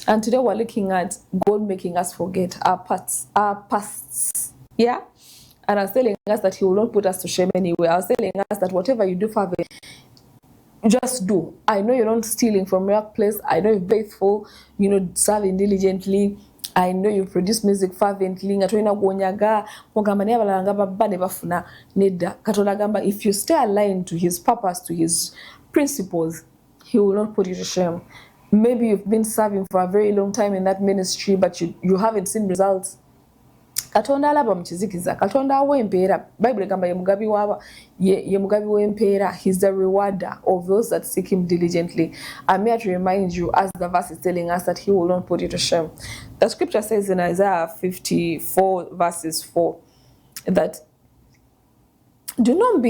And today we're looking at God making us forget our pasts. Yeah? And I was telling us that He will not put us to shame anyway. I was telling us that whatever you do, Father, just do. I know you're not stealing from your place. I know you're faithful, serving diligently. I know you produce music fervently. If you stay aligned to His purpose, to His principles, He will not put you to shame. Maybe you've been serving for a very long time in that ministry, but you haven't seen results. Katonda alaba mukizikiza, Katonda awa empeera. Bible egamba ye mugabi w'empeera. He's the rewarder of those that seek Him diligently. I'm here to remind you, as the verse is telling us, that He will not put you to shame. The scripture says in Isaiah 54 verses 4 that do not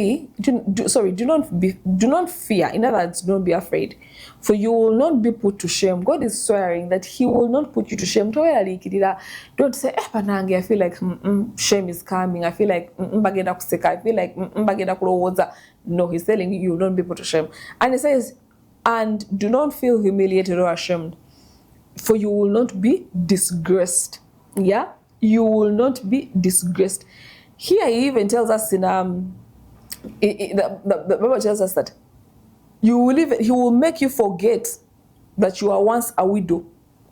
fear. In other words, don't be afraid, for you will not be put to shame. God is swearing that He will not put you to shame. Don't say, I feel like shame is coming. I feel like I feel like no, He's telling you will not be put to shame. And He says, and do not feel humiliated or ashamed, for you will not be disgraced. Yeah, you will not be disgraced. Here He even tells us in the Bible tells us that He will make you forget that you are once a widow.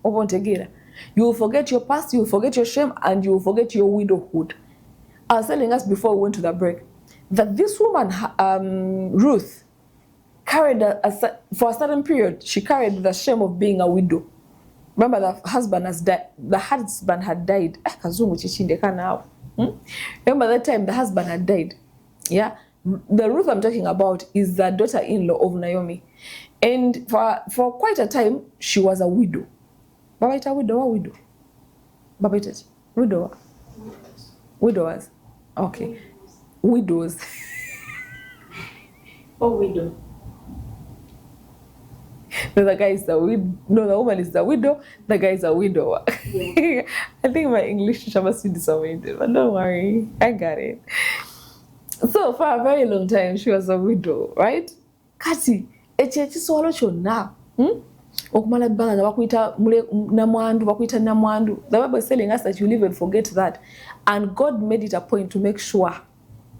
You will forget your past, you will forget your shame, and you will forget your widowhood. I was telling us before we went to the break that this woman, Ruth, carried for a certain period, she carried the shame of being a widow. Remember, the husband had died. Remember that time the husband had died. Yeah, the Ruth I'm talking about is the daughter-in-law of Naomi, and for quite a time she was a widow. Widowers. Okay, widows. Oh, widow. No, the guy is the widow. No, the woman is the widow. The guy is a widower. Yeah. I think my English teacher must be disappointed, but don't worry, I got it. So for a very long time, she was a widow, right? Kati, echechi swalo chonna. Okumala banga bakuita namwandu. The Bible is telling us that you live and forget that, and God made it a point to make sure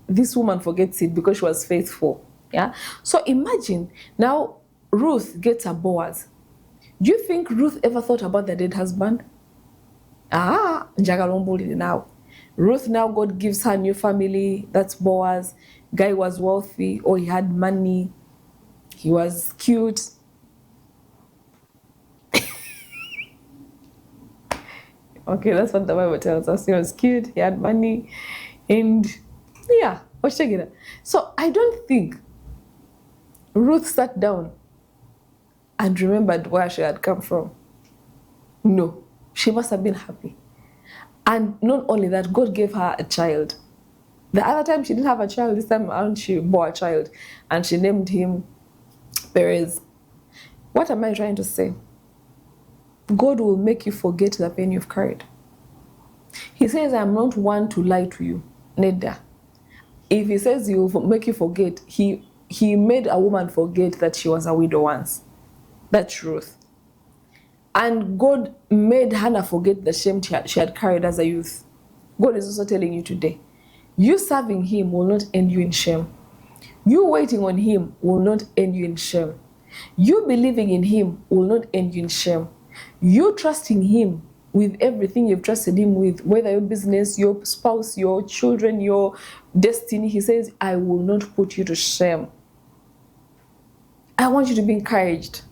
this woman forgets it because she was faithful. Yeah. So imagine now. Ruth gets a Boaz. Do you think Ruth ever thought about the dead husband? Now. Ruth, now God gives her a new family. That's Boaz. Guy was wealthy, or he had money. He was cute. Okay, that's what the Bible tells us. He was cute, he had money, and yeah, so I don't think Ruth sat down and remembered where she had come from. No, she must have been happy. And not only that, God gave her a child. The other time she didn't have a child, this time around she bore a child, and she named him Perez. What am I trying to say? God will make you forget the pain you've carried. He says, I'm not one to lie to you, neither. If He says He will make you forget, He made a woman forget that she was a widow once. That's truth. And God made Hannah forget the shame she had carried as a youth. God is also telling you today, you serving Him will not end you in shame. You waiting on Him will not end you in shame. You believing in Him will not end you in shame. You trusting Him with everything you've trusted Him with, whether your business, your spouse, your children, your destiny, He says, I will not put you to shame. I want you to be encouraged.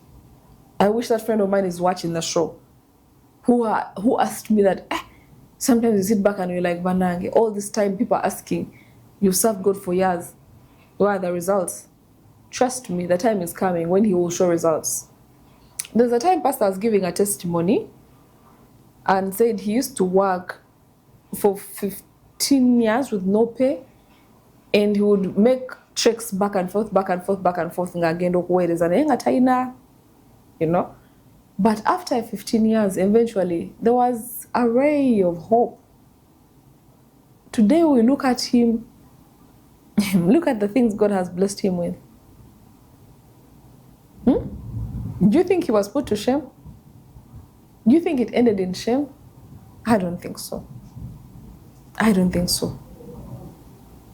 I wish that friend of mine is watching the show, who asked me that, sometimes you sit back and you're like, Banange, all this time people are asking, you've served God for years, where are the results? Trust me, the time is coming when He will show results. There's a time pastor was giving a testimony and said he used to work for 15 years with no pay, and he would make treks back and forth, But after 15 years, eventually, there was a ray of hope. Today we look at him, look at the things God has blessed him with. Do you think he was put to shame? You think it ended in shame? I don't think so. I don't think so.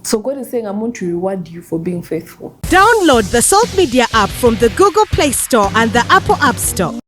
So God is saying, I'm going to reward you for being faithful. Download the Salt Media app from the Google Play Store and the Apple App Store.